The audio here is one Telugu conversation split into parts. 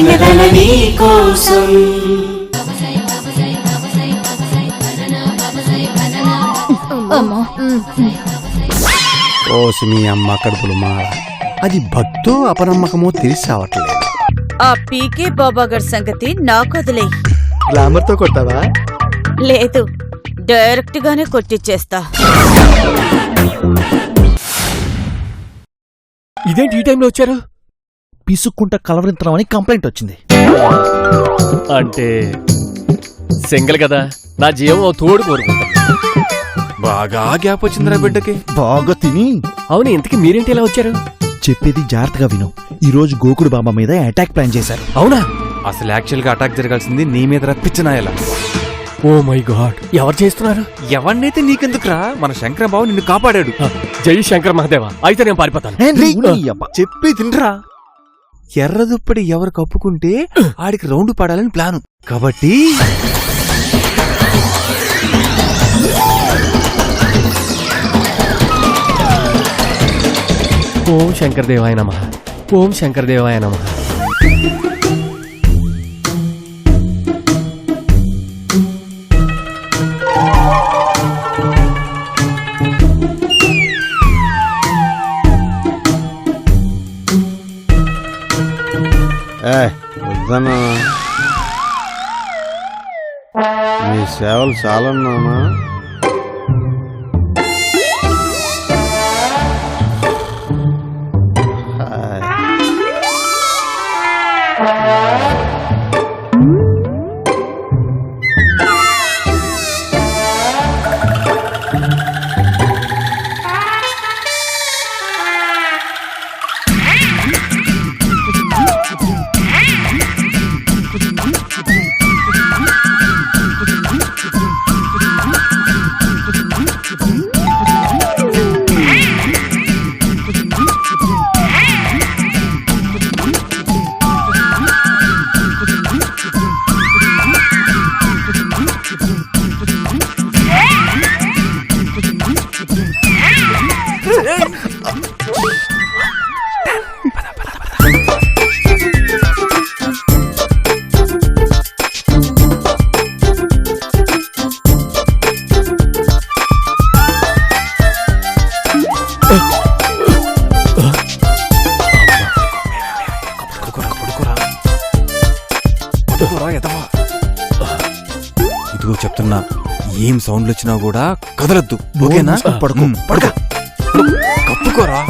వచ్చినదల నీ కోసం. ఓసి మీ అమ్మ కడుపులు మార, అది భక్తో అపనమ్మకమో తెలిసి రావట్లేదు. ఆ పీకే బాబా గారి సంగతి నాకు వదిలే. గ్లామర్ తో కొట్టావా? లేదు, డైరెక్ట్ గానే కొట్టిచ్చేస్తా. ఇదేంటి ఈ టైంలో వచ్చారు? పిసుక్కుంటా కలవరించడం కంప్లైంట్ వచ్చింది. అంటే సింగిల్ కదా, నా జీవం తోడు కోరుకుంటా. బాగా గ్యాప్ వచ్చిందిరా బిడ్డకి. బాగా తిని. అవును, ఇంతకీ మీరేంటి ఇలా వచ్చారు? చెప్పేది జాగ్రత్తగా విను. ఈ రోజు గోకుడు బాబా మీద అటాక్ ప్లాన్ చేశారు. అవునా? అసలు యాక్చువల్ గా అటాక్ జరగాల్సింది నీ మీద రప్పించినాయలా. ఓ మై గాడ్, ఎవరు చేస్తున్నారు? ఎవరినైతే నీకెందుకురా, మన శంకరబాబు నిన్ను కాపాడాడు. జై శంకర్ మహాదేవ. అయితే నేను పారిపోతాను. చెప్పి తినరా. ఎర్రదుప్పటి ఎవరు కప్పుకుంటే ఆడికి రౌండ్ పడాలని ప్లాను కాబట్టి ఓం శంకర్ దేవాయ నమః. ఓం శంకర్ దేవాయ నమః. వద్దనా, మీ సేవలు చాలన్నానా? ఇదిగో చెప్తున్నా, ఏం సౌండ్లు వచ్చినా కూడా కదలద్దు, ఓకేనా? పడుకో పడుకో, కప్పుకోరా.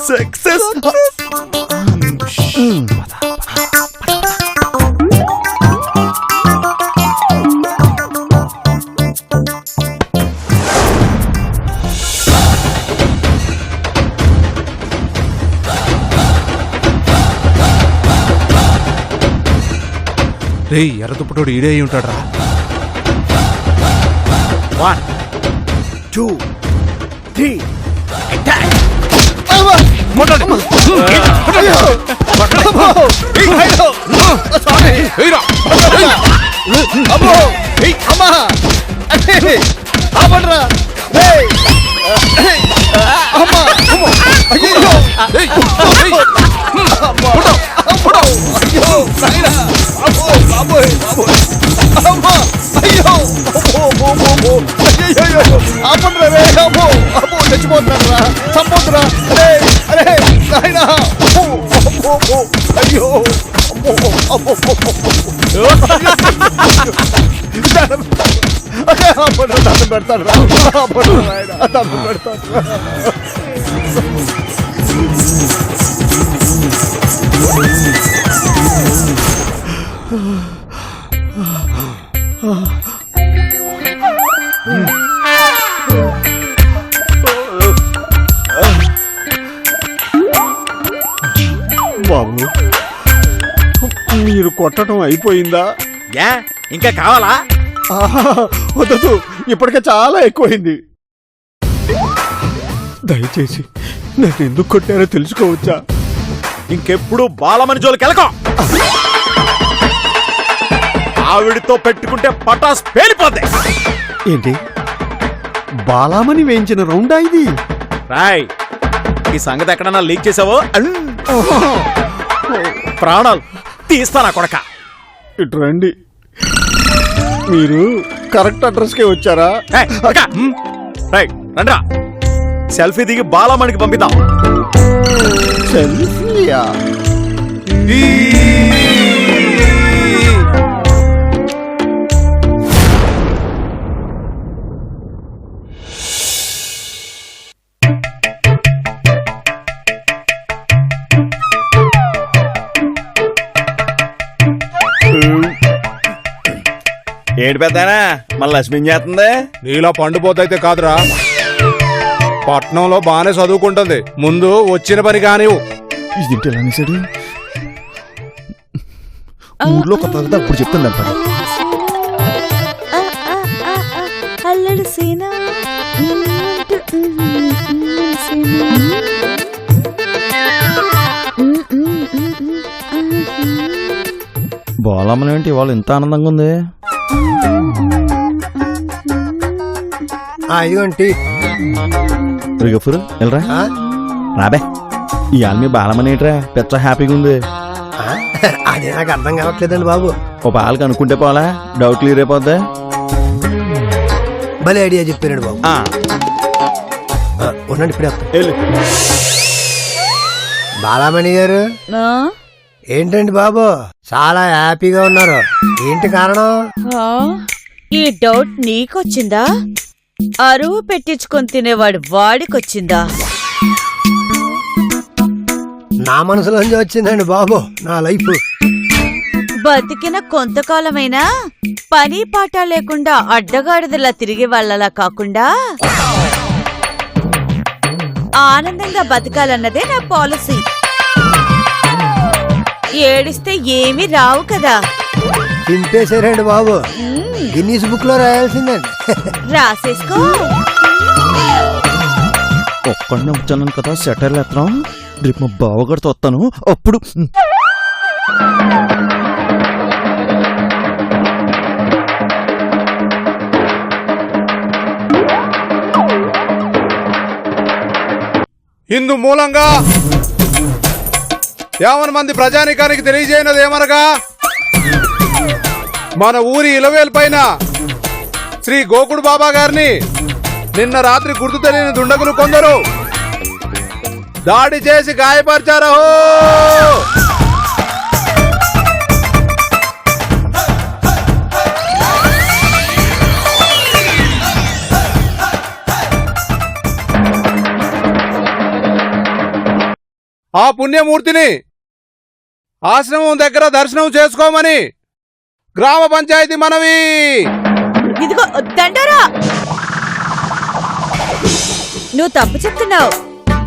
సక్సెస్. రే, ఎర్రదుప్పటోడు ఈడే అయి ఉంటాడ్రా. 1 2 3 అటాక్. చచ్చిపోతారా, చంపోతురా. అరే నాయనా, అయ్యో దండం పెడతాడు రా, దండం పెడతాడు. బాబు, మీరు కొట్టడం అయిపోయిందా? ఇంకా కావాలా? వద్దు, ఇప్పటికే చాలా ఎక్కువైంది. దయచేసి నన్ను ఎందుకు కొట్టారో తెలుసుకోవచ్చా? ఇంకెప్పుడు బాలమని జోలికెళ్ళకో. ఆవిడితో పెట్టుకుంటే పటాస్ పేలిపోద్ది. ఏంటి, బాలామణి వేయించిన రౌండా ఇది? రాయ్ ఈ సంగతి ఎక్కడన్నా లీక్ చేసావో ప్రాణాలు తీస్తానా కొడక. ఇటు రండి. మీరు కరెక్ట్ అడ్రస్కే వచ్చారా? రండ్రా సెల్ఫీ దిగి బాలమణికి పంపిద్దాం. సెల్ఫీయా? ఏంటి పెద్దనా మళ్ళీ లక్ష్మి చేస్తుంది? నీలా పండుపోతైతే కాదురా, పట్నంలో బానే చదువుకుంటుంది. ముందు వచ్చిన పని కానివ్వు. ఇదేంటి ఎలా అనేసాడు? ఊర్లో కొత్త అప్పుడు చెప్తాను పని. అల్లడు సీనా బాలమ్మని ఏంటి వాళ్ళు ఇంత ఆనందంగా ఉంది? ఇదిగోండి గఫూర్ వెళ్ళరా రాబే. ఈ ఆల్మీ బాలమ్మని ఏంట్రా పెద్ద హ్యాపీగా ఉంది. అదే నాకు అర్థం కావట్లేదండి బాబు. ఓ పాలు కనుక్కుంటే పోలా, డౌట్ క్లియర్ అయిపోద్దా? భలే ఐడియా చెప్పారండి బాబు. ఉండండి ఇప్పుడే వస్తాను. బాలామణి గారు ఏంటండి బాబు చాలా హ్యాపీగా ఉన్నారు, ఏంటి కారణం? ఈ డౌట్ నీకొచ్చిందా? అరువు పెట్టించుకొని తినేవాడు వాడికొచ్చిందా? నా మనసులోంచి వచ్చిందండి బాబు. నా లైఫ్ బతికిన కొంతకాలమైనా పని పాట లేకుండా అడ్డగాడిదలా తిరిగే వాళ్ళలా కాకుండా ఆనందంగా బతకాలన్నదే నా పాలసీ. ఏడిస్తే ఏమీ రావు కదా. చింపేశారండి బాబు, గిన్నీస్ బుక్ లో రాయాల్సిందండి. రాసేసుకో. ఒక్కడనే వచ్చాను కదా సెటర్లు ఎత్తనం. రేపు మా బావగారితో వస్తాను అప్పుడు. ఇందు మూలంగా యావన్ మంది ప్రజానికానికి తెలియజేయనది ఏమనగా, మన ఊరి ఇలవేల్ పైన శ్రీ గోకుడు బాబా గారిని నిన్న రాత్రి గుర్తు తెలియని దుండగులు కొందరు దాడి చేసి గాయపరిచారు. ఆ పుణ్యమూర్తిని ఆశ్రమం దగ్గర దర్శనం చేసుకోమని గ్రామ పంచాయతీ మనవి. ఇదిగో దండరా, నువ్వు తప్పు చెప్తున్నావు.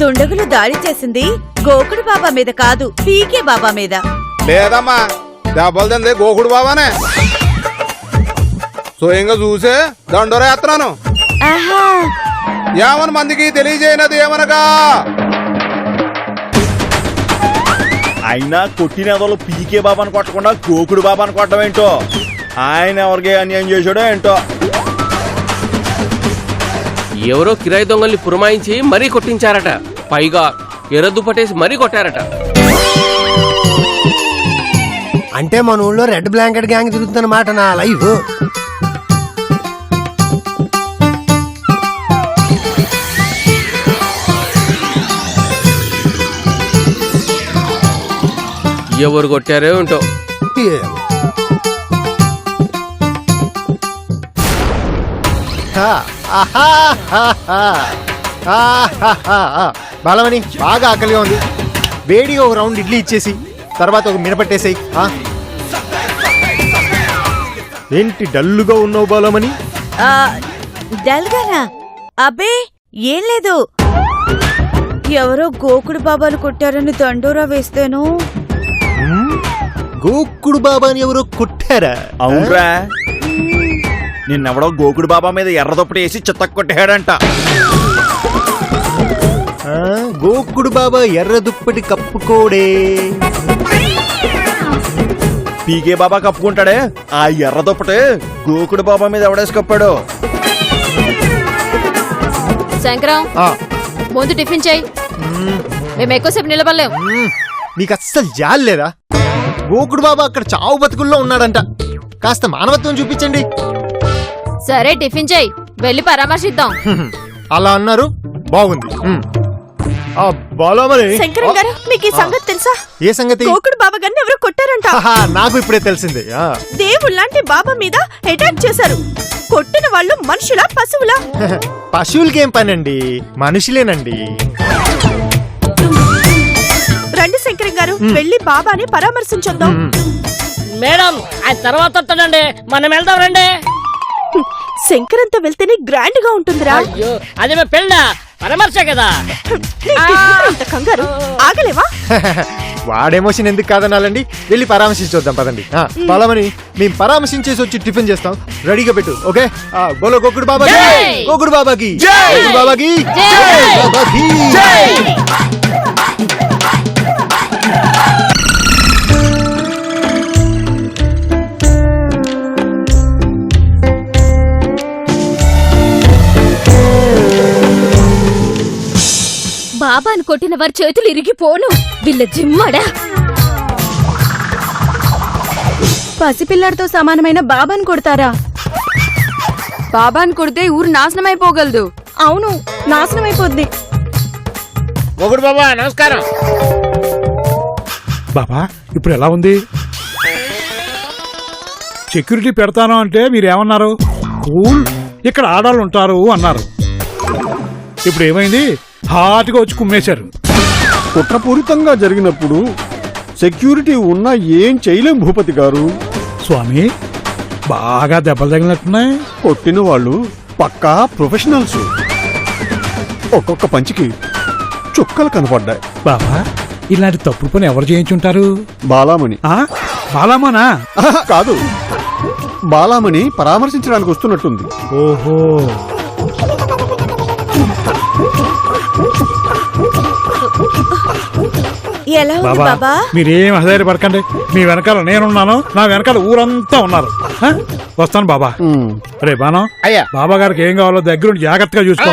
దుండగులు దాడి చేసింది గోకుడు బాబా మీద కాదు, పీకే బాబా మీద. లేదమ్మా, దెబ్బలు తింది గోకుడు బాబానే. స్వయంగా చూసే దండోరా ఎత్తనాను. యావన్ మందికి తెలియజేయనది ఏమనగా, అయినా కొట్టిన వాళ్ళు పీకే బాబాను కొట్టకుండా గోకుడు బాబాను కొట్టడం ఏంటో, ఆయన ఎవరికి అన్యాయం చేశాడో ఏంటో. ఎవరో కిరాయి దొంగల్ని పురమాయించి మరీ కొట్టించారట. పైగా ఎర్రద్దు పట్టేసి మరీ కొట్టారట. అంటే మన ఊళ్ళో రెడ్ బ్లాంకెట్ గ్యాంగ్ తిరుగుతుందన్నమాట నా లైఫ్. ఎవరు కొట్టారో ఏంటో. బాలమణి బాగా ఆకలిగా ఉంది, వేడిగా ఒక రౌండ్ ఇడ్లీ ఇచ్చేసి తర్వాత ఒక మినపట్టేసాయి. ఏంటి డల్లుగా ఉన్నావు బాలమణి? డల్గానా? అబ్బే ఏం లేదు, ఎవరో గోకుడు బాబాలు కొట్టారని దండోరా వేస్తేను. గోకుడు బాబాని ఎవరో కొట్టారా? అవునరా, నిన్నెవడో గోకుడు బాబా మీద ఎర్రదొప్పటి వేసి చిత్త కొట్టాడంట. గోకుడు బాబా ఎర్ర దుప్పటి కప్పుకోడే. పీకే బాబా కప్పుకుంటాడే, ఆ ఎర్రదొప్పటి గోకుడు బాబా మీద ఎవడేసి కప్పాడు. శంకరం ముందు టిఫిన్ చేయి. మేము ఎక్కువసేపు నిలబడలేం. నీకు అస్సలు జాలి లేదా? గోకుడు బాబా అక్కడ చావు బతుకుల్లో ఉన్నాడంట. కాస్త మానవత్వం చూపించండి. సరే టిఫిన్ చేయి, వెళ్ళి పరామర్శిద్దాం. అలా అన్నారు, బాగుంది. ఆ బాలమని శంకరం గారు మీకు ఈ సంగతి తెలుసా? ఏ సంగతి? గోకుడు బాబా గారిని ఎవరో కొట్టారంట. నాకు ఇప్పుడే తెలిసింది. దేవుళ్ళంటి బాబా మీద అటాక్ చేశారు. కొట్టిన వాళ్ళు మనుషులా పశువులా? పశువులకేం పనండి, మనుషులేనండి. రండి శంకరం గారు, వెళ్ళి బాబాని పరామర్శించొద్దాం. మేడం ఆయన తర్వాత వస్తాడండి, మనం వెళ్దాం రండి. శంకరంతో వెళ్తేనే గ్రాండ్ గా ఉంటుందిరా. అయ్యో అదే మీ పెళ్ళ పరామర్శ కదా. ఇంత కంగారు ఆగలేవా? వాడు ఎమోషన్ ఎందుకు కాదనాలండి? వెళ్ళి పరామర్శించొద్దాం పదండి. బాలమని మేము పరామర్శించేసి వచ్చి టిఫిన్ చేస్తాం. రెడీగా పెట్టు. ఓకే? బోలో గోకుడు బాబాకి, గోకుడు బాబాకి, గోకుడు బాబాకి, బాబాకి. బాబాను కొట్టిన వారి చేతులు ఇరిగిపోను. వీళ్ళ జిమ్మడా పసిపిల్లాడితో సమానమైన బాబాని కొడతారా? బాబాను కొడితే ఊరు నాశనం అయిపోగలదు. అవును, నాశనం అయిపోద్ది. ఒకడు బాబా నమస్కారం. బాబా ఇప్పుడు ఎలా ఉంది? సెక్యూరిటీ పెడతాను అంటే మీరేమన్నారు? కూల్, ఇక్కడ ఆడాళ్ళు ఉంటారు అన్నారు. ఇప్పుడు ఏమైంది? హాట్గా వచ్చి కుమ్మేశారు. కుట్రపూరితంగా జరిగినప్పుడు సెక్యూరిటీ ఉన్నా ఏం చేయలేం భూపతి గారు. స్వామి బాగా దెబ్బలు తగిలినట్టున్నాయి. కొట్టిన వాళ్ళు పక్కా ప్రొఫెషనల్స్. ఒక్కొక్క పంచికి చుక్కలు కనపడ్డాయి. బాబా ఇలాంటి తప్పుడు పని ఎవరు చేయించుంటారు? బాలామణి. బాలామనా? కాదు, బాలామణి పరామర్శించడానికి వస్తున్నట్టుంది. ఓహో, ఎలా ఉంది బాబా? మీరేం అధైర్యపడకండి. మీ వెనకాల నేనున్నాను, నా వెనకాల ఊరంతా ఉన్నారు. వస్తాను బాబా. రే బాణం, అయ్యా బాబా గారికి ఏం కావాలో దగ్గరుండి జాగ్రత్తగా చూసుకో.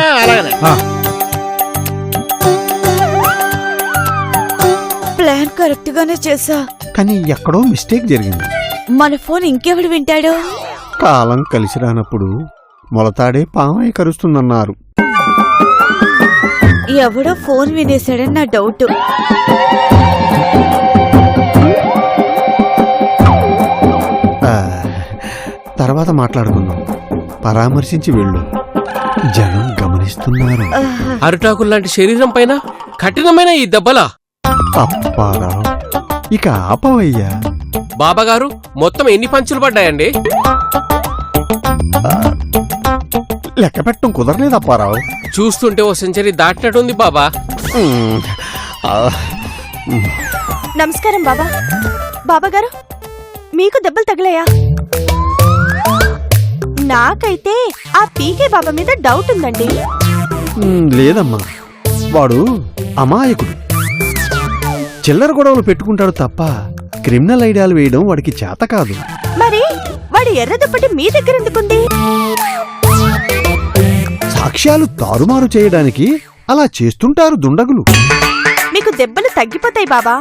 ప్లాన్ కరెక్ట్ గానే చేసా, కానీ ఎక్కడో మిస్టేక్ జరిగింది. మన ఫోన్ ఇంకెవడు వింటాడు? కాలం కలిసి రానప్పుడు మొలతాడే పామై కరుస్తుందన్నారు. ఎవడో ఫోన్ వినేశాడని నా డౌట్. తర్వాత మాట్లాడుకుందాం. పరామర్శించి వెళ్ళు, జనం గమనిస్తున్నారు. అరిటాకుల్లాంటి శరీరం పైన కఠినమైన ఈ దెబ్బలా? అప్పారావు, ఇక ఆపవయ్యా. బాబాగారు మొత్తం ఎన్ని పంచులు పడ్డాయండి? లెక్క పెట్టడం కుదరలేదు అప్పారావు. చూస్తుంటే ఓ సెంచరీ దాటినట్టుంది బాబా. నమస్కారం బాబా. బాబా గారు, మీకు దెబ్బలు తగిలాయా? నాకైతే ఆ పీకే బాబా మీద డౌట్ ఉందండి. లేదమ్మా, వాడు అమాయకుడు. చిల్లర గొడవలు పెట్టుకుంటాడు తప్ప క్రిమినల్ ఐడియాలు వేయడం వాడికి చేత కాదు. మరి వాడి ఎర్ర దుప్పటి మీ దగ్గర ఎందుకుంది? సాక్ష్యాలు తారుమారు చేయడానికి అలా చేస్తుంటారు దుండగులు. మీకు దెబ్బలు తగ్గిపోతాయి బాబా.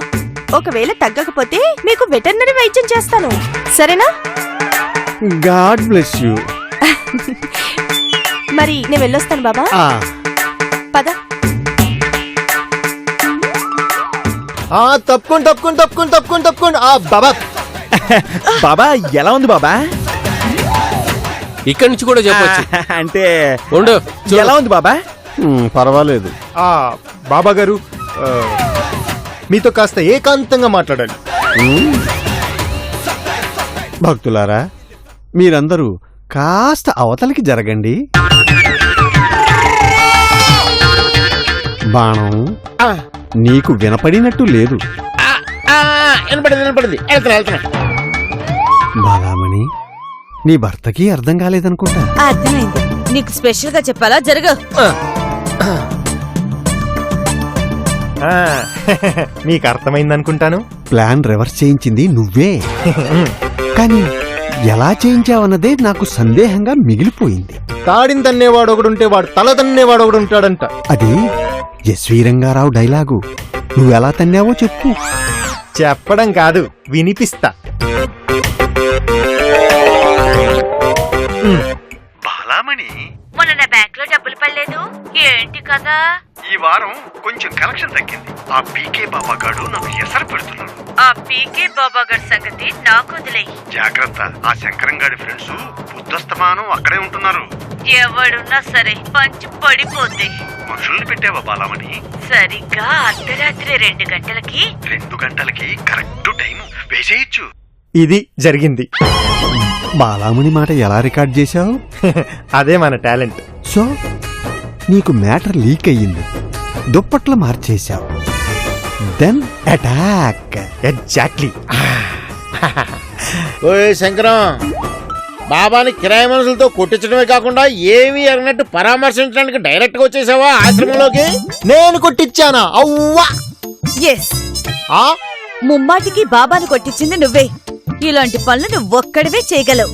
ఒకవేళ తగ్గకపోతే మీకు వెటర్నరీ వైద్యం చేస్తాను, సరేనా? God bless you. మరి నేను వెళ్ళొస్తాను బాబా. పద. తప్పుకోండి తప్పుకోండి తప్పుకోండి తప్పుకోండి తప్పుకోండి. బాబా బాబా ఎలా ఉంది బాబా? ఇక్కడి నుంచి కూడా చెప్పొచ్చు. అంటే ఉండు, ఎలా ఉంది బాబా? పర్వాలేదు. బాబా గారు, మీతో కాస్త ఏకాంతంగా మాట్లాడాలి. భక్తులారా, మీరందరూ కాస్త అవతలికి జరగండి. బాణం, నీకు వినపడినట్టు లేదు. బాలామణి, నీ భర్తకి అర్థం కాలేదనుకుంటా. అర్థమైంది. నీకు స్పెషల్ గా చెప్పాలా? జరగ. మీకు అర్థమైంది అనుకుంటాను. ప్లాన్ రివర్స్ చేయించింది నువ్వే. కానీ ఎలా చేయించావన్నదే నాకు సందేహంగా మిగిలిపోయింది. తాడిని తన్నేవాడు ఒకడుంటే వాడు తల తన్నేవాడు ఒకడు ఉంటాడంట. అది ఎస్వి రంగారావు డైలాగు. నువ్వెలా తన్నావో చెప్పు. చెప్పడం కాదు, వినిపిస్తా. బాలామణి, మొన్న నా బ్యాంక్ లో డబ్బులు పడలేదు, ఏంటి కదా? ఈ వారం కొంచెం కలెక్షన్ తగ్గింది. ఆ పీకే బాబా గాడు నాకు ఎసరు పెడుతున్నాడు. ఆ పీకే బాబా గారి సంగతి నాకు వదిలేయి. జాగ్రత్త, ఆ శంకరం గాడి ఫ్రెండ్స్ బుద్ధస్తమానం అక్కడే ఉంటున్నారు. ఎవడున్నా సరే పంచి పడిపోద్ది. మనుషుల్ని పెట్టావా బాలామణి? సరిగ్గా అర్ధరాత్రి 2 గంటలకి 2 గంటలకి కరెక్ట్ టైం వేసేయచ్చు. ఇది జరిగింది. బాలామణి మాట ఎలా రికార్డ్ చేశావు? అదే మన టాలెంట్. సో నీకు మ్యాటర్ లీక్ అయ్యింది, దుప్పట్లు మార్చేశావు, దెన్ అటాక్. ఎగ్జాక్ట్లీ. ఓయ్ శంకరం, బాబాని కిరాయి మనుషులతో కొట్టించడమే కాకుండా ఏమీ ఎరగనట్టు పరామర్శించడానికి డైరెక్ట్ గా వచ్చేసావా ఆశ్రమంలోకి? నేను కొట్టించానా? అవ్వా! ఎస్, ముమ్మాటికి బాబాను కొట్టించింది నువ్వే. ఇలాంటి పనులు నువ్వు ఒక్కడివే చేయగలవు.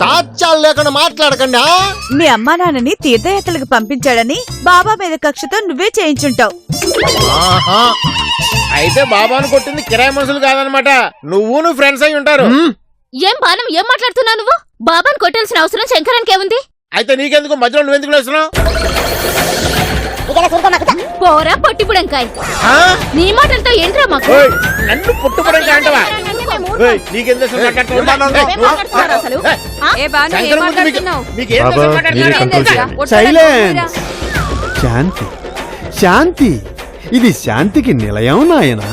చాచాలు లేకుండా మాట్లాడకండి. మీ అమ్మా నాన్నని తీర్థయాత్రలకు పంపించాడని బాబా మీద కక్షతో నువ్వే చేయించుంటావు. అయితే బాబాను కొట్టింది కిరాయి మనుషులు కాదనమాట, నువ్వు ఫ్రెండ్స్ అయి ఉంటారు. ఏం బాణం, ఏం మాట్లాడుతున్నావు నువ్వు? బాబాను కొట్టాల్సిన అవసరం శంకరానికి ఏముంది? అయితే నీకెందుకు మధ్యలో నువ్వెందుకు లేస్తున్నావు? పోరా పొట్టిపుడంకాయ్, నీ మాటలతో ఏంట్రా మాకు? నన్ను పుట్టుపడం కాంటవా? నీకెందుకు అసలు సైలెన్స్. శాంతి, శాంతి. ఇది శాంతికి నిలయం నాయనా.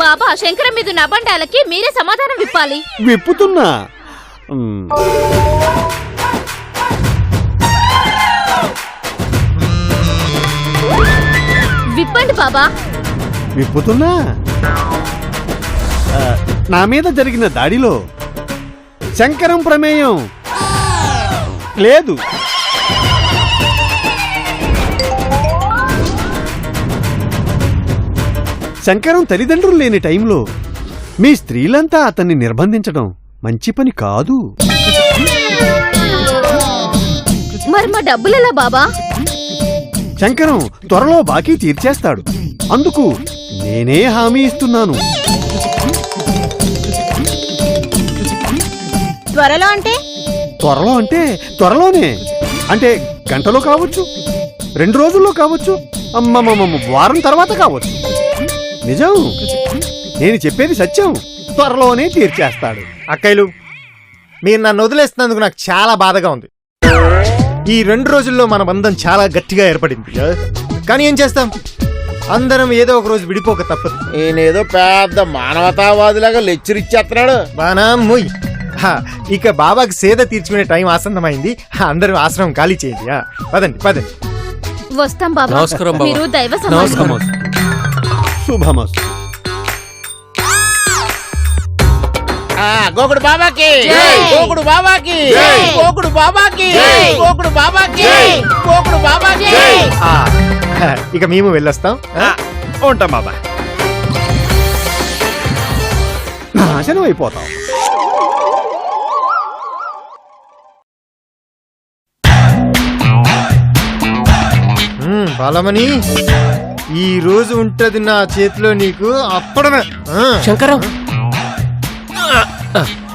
బాబా శంకరం మీద నబండాలకి మీరే సమాధానం విప్పాలి. విప్పుతున్నా. విప్పండి బాబా. విప్పుతున్నా. నా మీద జరిగిన దాడిలో శంకరం ప్రమేయం లేదు. శంకరం తల్లిదండ్రులు లేని టైంలో మీ స్త్రీలంతా అతన్ని నిర్బంధించడం మంచి పని కాదు. మరి మా డబ్బులెలా బాబా? శంకరం త్వరలో బాకీ తీర్చేస్తాడు, అందుకు నేనే హామీ ఇస్తున్నాను. త్వరలో అంటే? త్వరలో అంటే త్వరలోనే. అంటే గంటలో కావచ్చు, 2 రోజుల్లో కావచ్చు, వారం తర్వాత కావచ్చు. నిజం, నేను చెప్పేది సత్యం. త్వరలోనే తీర్చేస్తాడు. అక్కయ్యలు, మీరు నన్ను వదిలేస్తున్నందుకు నాకు చాలా బాధగా ఉంది. ఈ 2 రోజుల్లో మన బంధం చాలా గట్టిగా ఏర్పడింది. కానీ ఏం చేస్తాం, అందరం ఏదో ఒక రోజు విడిపోక తప్పదు. నేనేదో పెద్ద మానవతావాదిలాగా లెక్చర్ ఇచ్చేస్తున్నాడు. బానామ్మోయ్. ఇక బాబాకి సేద తీర్చుకునే టైం ఆసన్నమైంది. అందరూ ఆశ్రమం ఖాళీ చేయండి. పదండి పదండి. వస్తాం బాబా. నమస్కారం బాబా. మీరు దైవ సమానం. శుభమస్తు. గోకుడు బాబాకి, గోకుడు బాబాకి, గోకుడు బాబాకి, గోకుడు బాబాకి, గోకుడు బాబాకి. ఇక మేము వెళ్ళొస్తాం. ఉంటాం బాబా. నాశనం అయిపోతాం. బాలమణి, ఈ రోజు ఉంటది నా చేతిలో నీకు అప్పడమే. శంకరం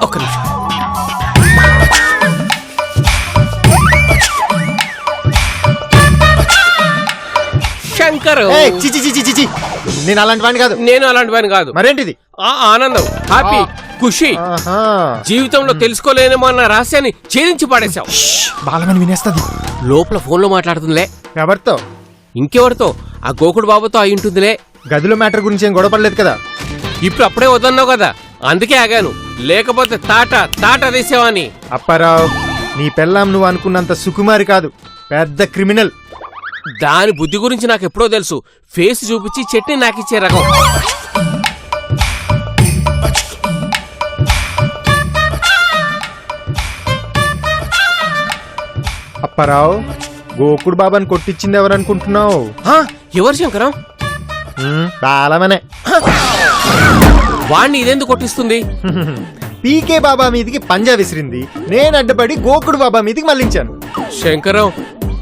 ఒక్క నిమిషం. శంకరం, చిచి చిచి చిచి, నేను అలాంటి వాడిని కాదు. నేను అలాంటి వాడిని కాదు. మరేంటిది? ఆనందం, హ్యాపీ, ఖుషి. జీవితంలో తెలుసుకోలేనేమో అన్న రహస్యాన్ని ఛేదించి పాడేశావు. బాలమణి వినేస్తుంది. లోపల ఫోన్లో మాట్లాడుతుందిలే. ఎవరితో? ఇంకెవరితో? ఆ గోకుడు బాబాతో అయి ఉంటుందిలే. గదిలో మ్యాటర్ గురించి ఏం గొడవపడలేదు కదా? ఇప్పుడు అప్పుడే వద్దన్నావు కదా, అందుకే ఆగాను. లేకపోతే తాట తీసేవాని. అప్పారావు, నీ పెళ్ళాం నువ్వు అనుకున్నంత సుకుమారి కాదు, పెద్ద క్రిమినల్. దాని బుద్ధి గురించి నాకు ఎప్పుడో తెలుసు. ఫేస్ చూపించి చట్నీ నాకిచ్చే రకం. అప్పారావు, గోకుడు బాబాని కొట్టించింది ఎవరనుకుంటున్నావు? ఎవరు శంకరం? బాలమనే. వాణ్ణి ఇదెందుకు కొట్టిస్తుంది? పీకే బాబా మీదికి పంజా విసిరింది, నేను అడ్డపడి గోకుడు బాబా మీదికి మళ్ళించాను. శంకరం,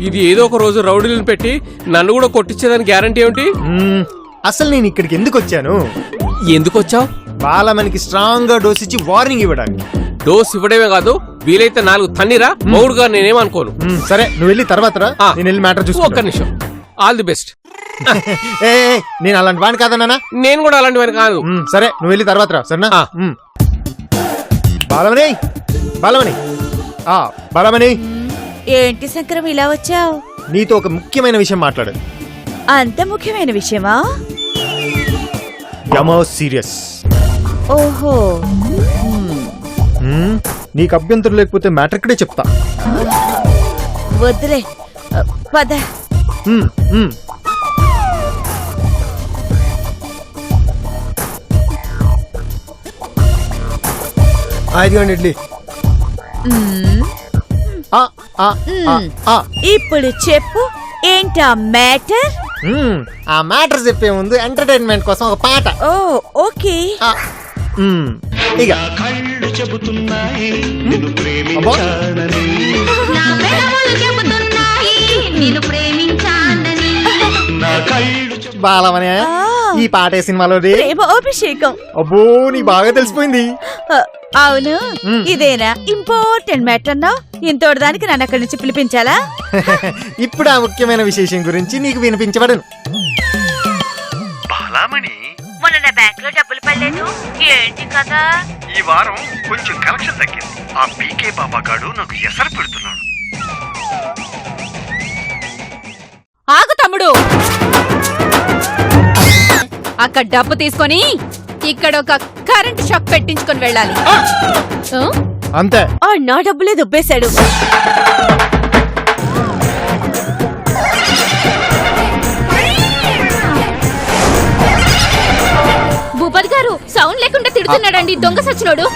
ఇది ఏదో ఒక రోజు రౌడీలను పెట్టి నన్ను కూడా కొట్టించేదాని గ్యారంటీ ఏమిటి? అసలు నేను ఇక్కడికి ఎందుకు వచ్చాను? ఎందుకు వచ్చావు? బాలమణికి స్ట్రాంగ్ గా డోస్ ఇచ్చి వార్నింగ్ ఇవ్వడానికి. డోస్ ఇవ్వడమే కాదు, వీలైతే 4 తన్నిరా. మౌడుగా నేనేమనుకోను. సరే, నువ్వు వెళ్ళి తర్వాత రా, నేను వెళ్ళి మ్యాటర్ చూసుకో. ఒక్క నిమిషం. All the best. నేను అలాంటి వాడిని కాదన్నా. నేను కూడా అలాంటి వాడిని కాదు. సరే, నువ్వు వెళ్ళి తర్వాత రా, సరేనా? బాలమణి, బాలమణి, బాలమణి. ఏంటి శంకరం ఇలా వచ్చావు? నీతో ఒక ముఖ్యమైన విషయం మాట్లాడాలి. అంత ముఖ్యమైన విషయమా? యమో సీరియస్. ఓహో, నీకు అభ్యంతరం లేకపోతే మ్యాటర్ ఇక్కడే చెప్తా. వద్దులే, పద. ఇదిగోండి ఇడ్లీ. ఇప్పుడు చెప్పు, ఏంటా మ్యాటర్? ఆ మ్యాటర్ చెప్పే ముందు ఎంటర్టైన్మెంట్ కోసం ఒక పాట. ఓ, ఓకే. ఇక బాలమని ఈ పాట ఏ సినిమాలోది? ప్రేమ అభిషేకం. అబ్బో, నీ బాగా తెలిసిపోయింది. అవును, ఇదేనా ఇంపార్టెంట్ మ్యాటర్ అన్నావు? ఇంతోటి దానికి నన్ను అక్కడి నుంచి పిలిపించాలా? ఇప్పుడు ఆ ముఖ్యమైన విశేషం గురించి నీకు వినిపించబడను. బాలామణి, మొన్న నా బ్యాంక్ లో డబ్బులు పడలేదు, ఏంటి కదా? ఈ వారం కొంచెం కలెక్షన్ తగ్గింది. ఆ పీకే బాబా గాడు నాకు ఎసరు పెడుతున్నాడు. ఆగు తమ్ముడు, అక్కడ డబ్బు తీసుకొని ఇక్కడ ఒక కరెంట్ షాక్ పెట్టించుకొని వెళ్ళాలి. అంతే. నా డబ్బులే దుబ్బేశాడు. భూపతి గారు సౌండ్ లేకుండా తిడుతున్నాడండి దొంగ సచ్చినోడు.